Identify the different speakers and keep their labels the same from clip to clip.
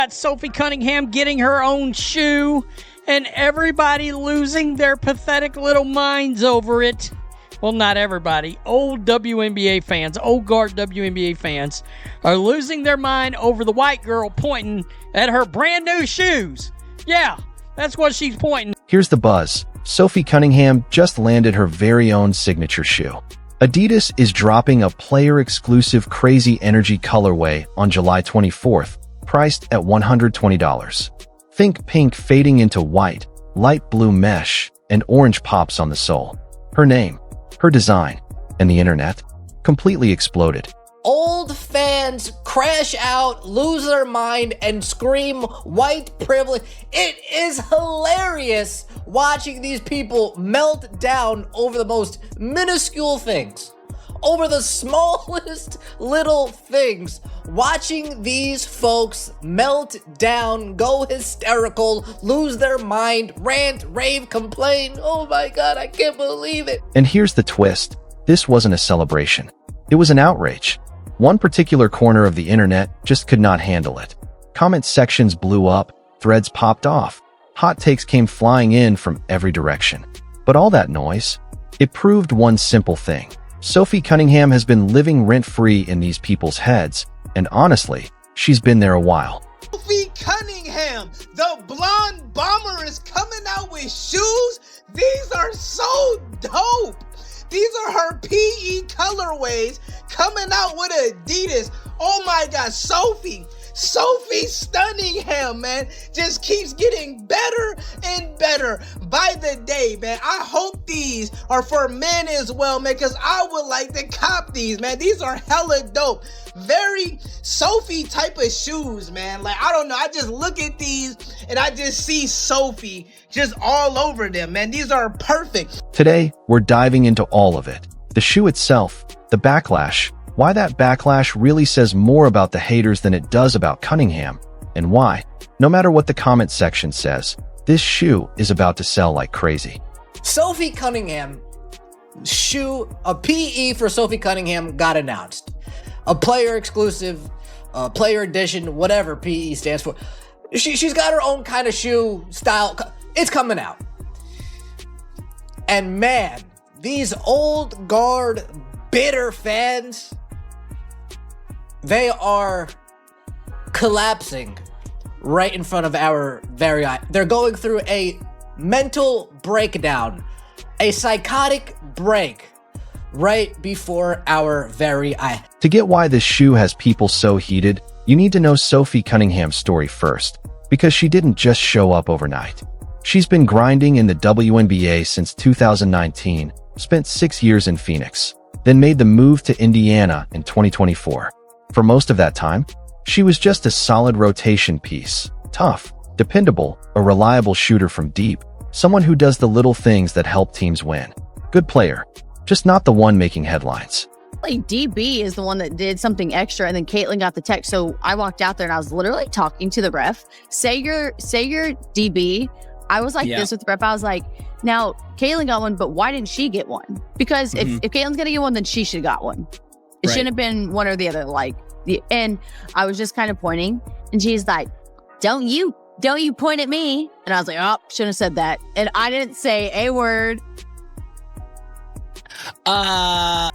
Speaker 1: Got Sophie Cunningham getting her own shoe, and everybody losing their pathetic little minds over it. Well, not everybody. Old WNBA fans, old guard WNBA fans, are losing their mind over the white girl pointing at her brand new shoes. Yeah, that's what she's pointing.
Speaker 2: Here's the buzz. Sophie Cunningham just landed her very own signature shoe. Adidas is dropping a player-exclusive Crazy Energy colorway on July 24th, priced at $120. Think pink fading into white, light blue mesh, and orange pops on the sole. Her name, her design, and the internet completely exploded.
Speaker 3: Old fans crash out, lose their mind, and scream white privilege. It is hilarious watching these people melt down over the most minuscule things. Over the smallest little things. Watching these folks melt down, go hysterical, lose their mind, rant, rave, complain. Oh my God, I can't believe it.
Speaker 2: And here's the twist. This wasn't a celebration. It was an outrage. One particular corner of the internet just could not handle it. Comment sections blew up, threads popped off, hot takes came flying in from every direction. But all that noise, it proved one simple thing. Sophie Cunningham has been living rent-free in these people's heads, and honestly, she's been there a while.
Speaker 4: Sophie Cunningham, the blonde bomber, is coming out with shoes. These are so dope. These are her PE colorways coming out with Adidas. Oh my God, Sophie Cunningham, man, just keeps getting better and better by the day, man. I hope these are for men as well, man, because I would like to cop these, man. These are hella dope. Very Sophie type of shoes, man. Like, I don't know. I just look at these and I just see Sophie just all over them, man. These are perfect.
Speaker 2: Today, we're diving into all of it. The shoe itself, the backlash, why that backlash really says more about the haters than it does about Cunningham, and why, no matter what the comment section says, this shoe is about to sell like crazy.
Speaker 3: Sophie Cunningham shoe, a PE for Sophie Cunningham got announced. A player exclusive, player edition, whatever PE stands for. She's got her own kind of shoe style. It's coming out. And man, these old guard bitter fans, they are collapsing right in front of our very eye. They're going through a mental breakdown, a psychotic break right before our very eye.
Speaker 2: To get why this shoe has people so heated, you need to know Sophie Cunningham's story first, because she didn't just show up overnight. She's been grinding in the WNBA since 2019, spent 6 years in Phoenix, then made the move to Indiana in 2024. For most of that time, she was just a solid rotation piece, tough, dependable, a reliable shooter from deep, someone who does the little things that help teams win. Good player, just not the one making headlines.
Speaker 5: Like DB is the one that did something extra, and then Caitlin got the text. So I walked out there and I was literally talking to the ref. Say your DB. I was like this with the ref. I was like, now Caitlin got one, but why didn't she get one? Because if Caitlin's gonna get one, then she should have got one. It shouldn't have been one or the other. And I was just kind of pointing, and she's like, don't you point at me. And I was like, oh, shouldn't have said that. And I didn't say a word.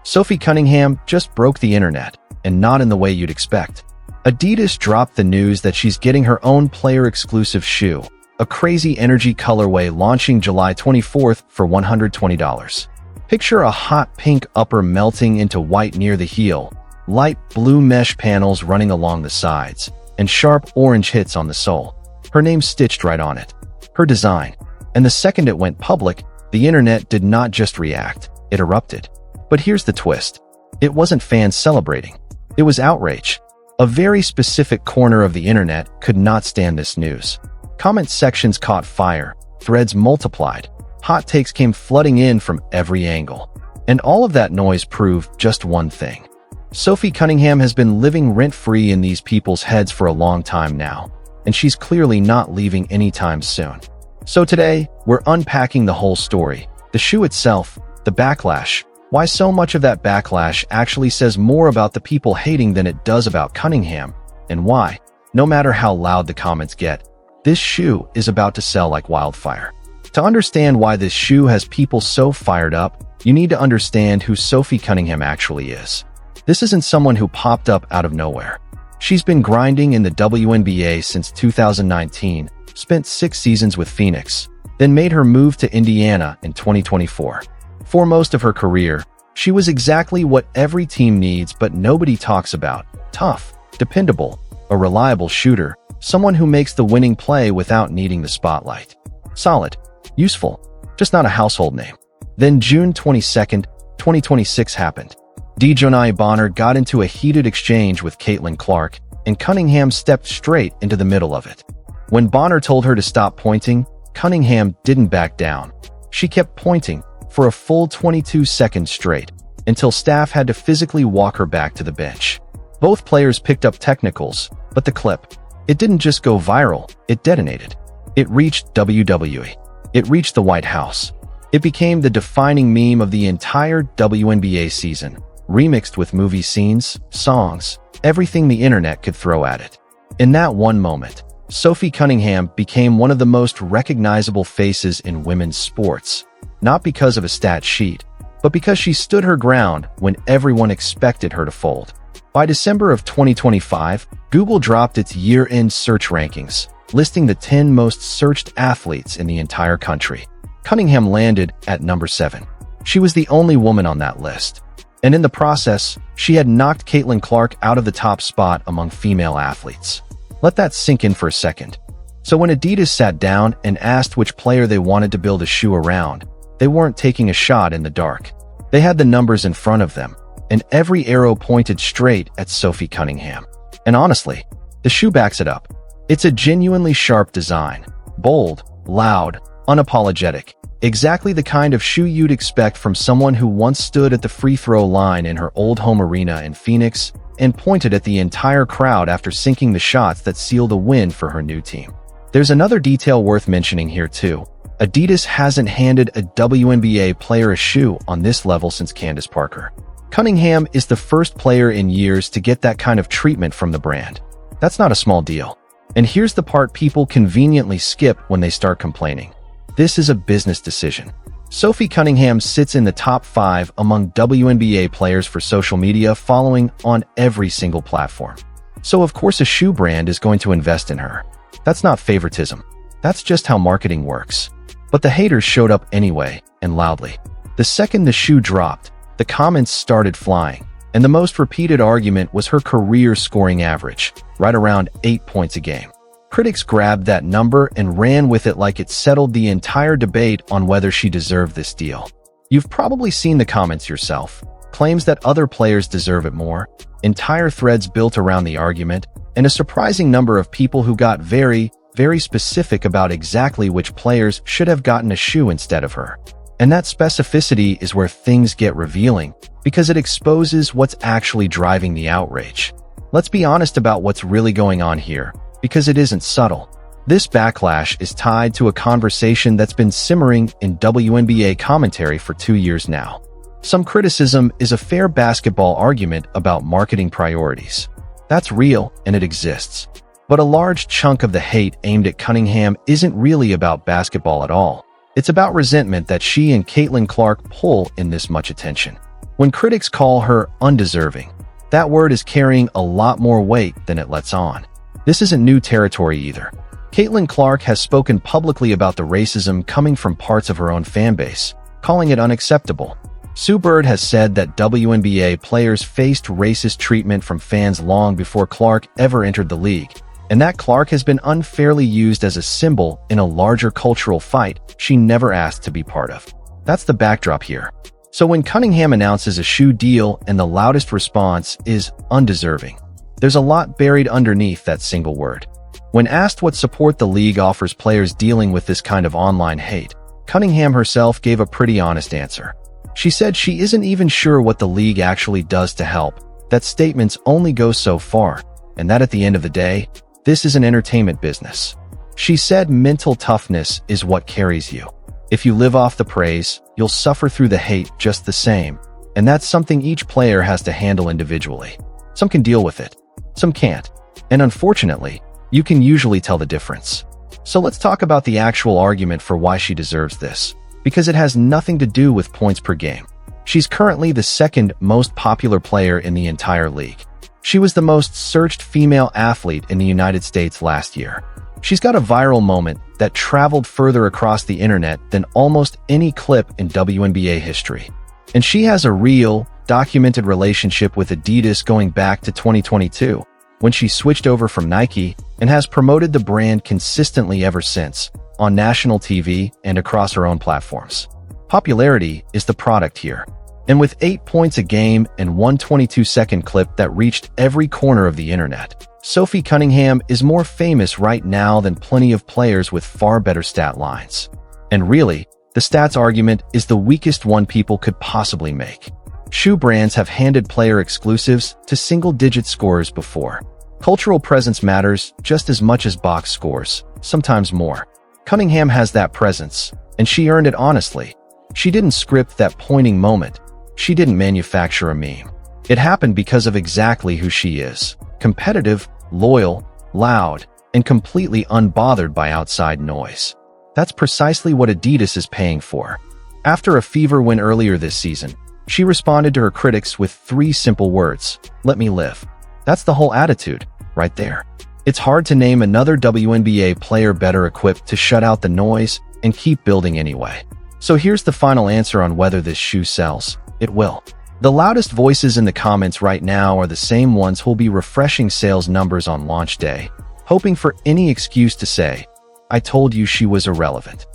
Speaker 2: Sophie Cunningham just broke the internet, and not in the way you'd expect. Adidas dropped the news that she's getting her own player-exclusive shoe, a Crazy Energy colorway launching July 24th for $120. Picture a hot pink upper melting into white near the heel, light blue mesh panels running along the sides, and sharp orange hits on the sole. Her name stitched right on it. Her design. And the second it went public, the internet did not just react, it erupted. But here's the twist. It wasn't fans celebrating. It was outrage. A very specific corner of the internet could not stand this news. Comment sections caught fire, threads multiplied, hot takes came flooding in from every angle. And all of that noise proved just one thing. Sophie Cunningham has been living rent-free in these people's heads for a long time now, and she's clearly not leaving anytime soon. So today, we're unpacking the whole story, the shoe itself, the backlash, why so much of that backlash actually says more about the people hating than it does about Cunningham, and why, No matter how loud the comments get, this shoe is about to sell like wildfire. To understand why this shoe has people so fired up, you need to understand who Sophie Cunningham actually is. This isn't someone who popped up out of nowhere. She's been grinding in the WNBA since 2019, spent 6 seasons with Phoenix, then made her move to Indiana in 2024. For most of her career, she was exactly what every team needs but nobody talks about: tough, dependable, a reliable shooter, someone who makes the winning play without needing the spotlight. Solid, useful, just not a household name. Then June 22nd, 2026 happened. Dejounte Bonner got into a heated exchange with Caitlin Clark, and Cunningham stepped straight into the middle of it. When Bonner told her to stop pointing, Cunningham didn't back down. She kept pointing for a full 22 seconds straight, until staff had to physically walk her back to the bench. Both players picked up technicals, but the clip, it didn't just go viral, it detonated. It reached WWE. It reached the White House. It became the defining meme of the entire WNBA season, remixed with movie scenes, songs, everything the internet could throw at it. In that one moment, Sophie Cunningham became one of the most recognizable faces in women's sports, not because of a stat sheet, but because she stood her ground when everyone expected her to fold. By December of 2025, Google dropped its year-end search rankings, listing the 10 most searched athletes in the entire country. Cunningham landed at number 7. She was the only woman on that list. And in the process, she had knocked Caitlin Clark out of the top spot among female athletes. Let that sink in for a second. So when Adidas sat down and asked which player they wanted to build a shoe around, they weren't taking a shot in the dark. They had the numbers in front of them, and every arrow pointed straight at Sophie Cunningham. And honestly, the shoe backs it up. It's a genuinely sharp design, bold, loud, unapologetic, exactly the kind of shoe you'd expect from someone who once stood at the free throw line in her old home arena in Phoenix and pointed at the entire crowd after sinking the shots that sealed a win for her new team. There's another detail worth mentioning here too. Adidas hasn't handed a WNBA player a shoe on this level since Candace Parker. Cunningham is the first player in years to get that kind of treatment from the brand. That's not a small deal. And here's the part people conveniently skip when they start complaining. This is a business decision. Sophie Cunningham sits in the top 5 among WNBA players for social media following on every single platform. So of course a shoe brand is going to invest in her. That's not favoritism. That's just how marketing works. But the haters showed up anyway, and loudly. The second the shoe dropped, the comments started flying, and the most repeated argument was her career scoring average, right around 8 points a game. Critics grabbed that number and ran with it like it settled the entire debate on whether she deserved this deal. You've probably seen the comments yourself. Claims that other players deserve it more, entire threads built around the argument, and a surprising number of people who got very specific about exactly which players should have gotten a shoe instead of her. And that specificity is where things get revealing, because it exposes what's actually driving the outrage. Let's be honest about what's really going on here, because it isn't subtle. This backlash is tied to a conversation that's been simmering in WNBA commentary for 2 years now. Some criticism is a fair basketball argument about marketing priorities. That's real, and it exists. But a large chunk of the hate aimed at Cunningham isn't really about basketball at all. It's about resentment that she and Caitlin Clark pull in this much attention. When critics call her undeserving, that word is carrying a lot more weight than it lets on. This isn't new territory either. Caitlin Clark has spoken publicly about the racism coming from parts of her own fanbase, calling it unacceptable. Sue Bird has said that WNBA players faced racist treatment from fans long before Clark ever entered the league, and that Clark has been unfairly used as a symbol in a larger cultural fight she never asked to be part of. That's the backdrop here. So when Cunningham announces a shoe deal and the loudest response is undeserving, there's a lot buried underneath that single word. When asked what support the league offers players dealing with this kind of online hate, Cunningham herself gave a pretty honest answer. She said she isn't even sure what the league actually does to help, that statements only go so far, and that at the end of the day, this is an entertainment business. She said mental toughness is what carries you. If you live off the praise, you'll suffer through the hate just the same, and that's something each player has to handle individually. Some can deal with it, some can't. And unfortunately, you can usually tell the difference. So let's talk about the actual argument for why she deserves this, because it has nothing to do with points per game. She's currently the second most popular player in the entire league. She was the most searched female athlete in the United States last year. She's got a viral moment that traveled further across the internet than almost any clip in WNBA history. And she has a real, documented relationship with Adidas going back to 2022, when she switched over from Nike, and has promoted the brand consistently ever since, on national TV and across her own platforms. Popularity is the product here. And with 8 points a game and one 22-second clip that reached every corner of the internet, Sophie Cunningham is more famous right now than plenty of players with far better stat lines. And really, the stats argument is the weakest one people could possibly make. Shoe brands have handed player exclusives to single-digit scorers before. Cultural presence matters just as much as box scores, sometimes more. Cunningham has that presence, and she earned it honestly. She didn't script that pointing moment. She didn't manufacture a meme. It happened because of exactly who she is: competitive, loyal, loud, and completely unbothered by outside noise. That's precisely what Adidas is paying for. After a Fever win earlier this season, she responded to her critics with 3 simple words: "Let me live." That's the whole attitude, right there. It's hard to name another WNBA player better equipped to shut out the noise and keep building anyway. So here's the final answer on whether this shoe sells. It will. The loudest voices in the comments right now are the same ones who'll be refreshing sales numbers on launch day, hoping for any excuse to say, "I told you she was irrelevant."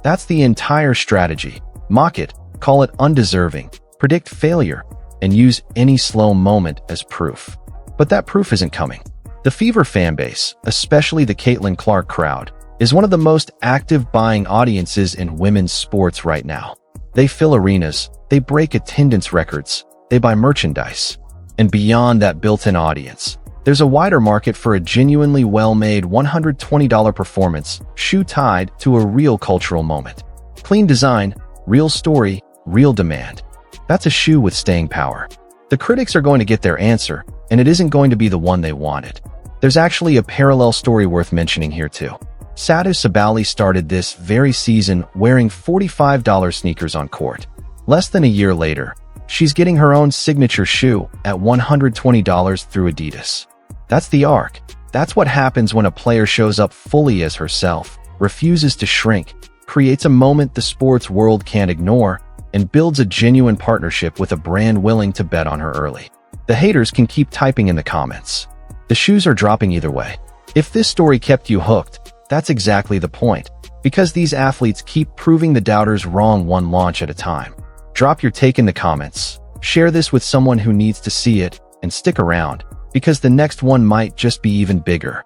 Speaker 2: That's the entire strategy. Mock it, call it undeserving, predict failure, and use any slow moment as proof. But that proof isn't coming. The Fever fanbase, especially the Caitlin Clark crowd, is one of the most active buying audiences in women's sports right now. They fill arenas, they break attendance records, they buy merchandise. And beyond that built-in audience, there's a wider market for a genuinely well-made $120 performance shoe tied to a real cultural moment. Clean design, real story, real demand. That's a shoe with staying power. The critics are going to get their answer, and it isn't going to be the one they wanted. There's actually a parallel story worth mentioning here too. Sadhu Sabali started this very season wearing $45 sneakers on court. Less than a year later, she's getting her own signature shoe at $120 through Adidas. That's the arc. That's what happens when a player shows up fully as herself, refuses to shrink, creates a moment the sports world can't ignore, and builds a genuine partnership with a brand willing to bet on her early. The haters can keep typing in the comments. The shoes are dropping either way. If this story kept you hooked, that's exactly the point, because these athletes keep proving the doubters wrong one launch at a time. Drop your take in the comments, share this with someone who needs to see it, and stick around, because the next one might just be even bigger.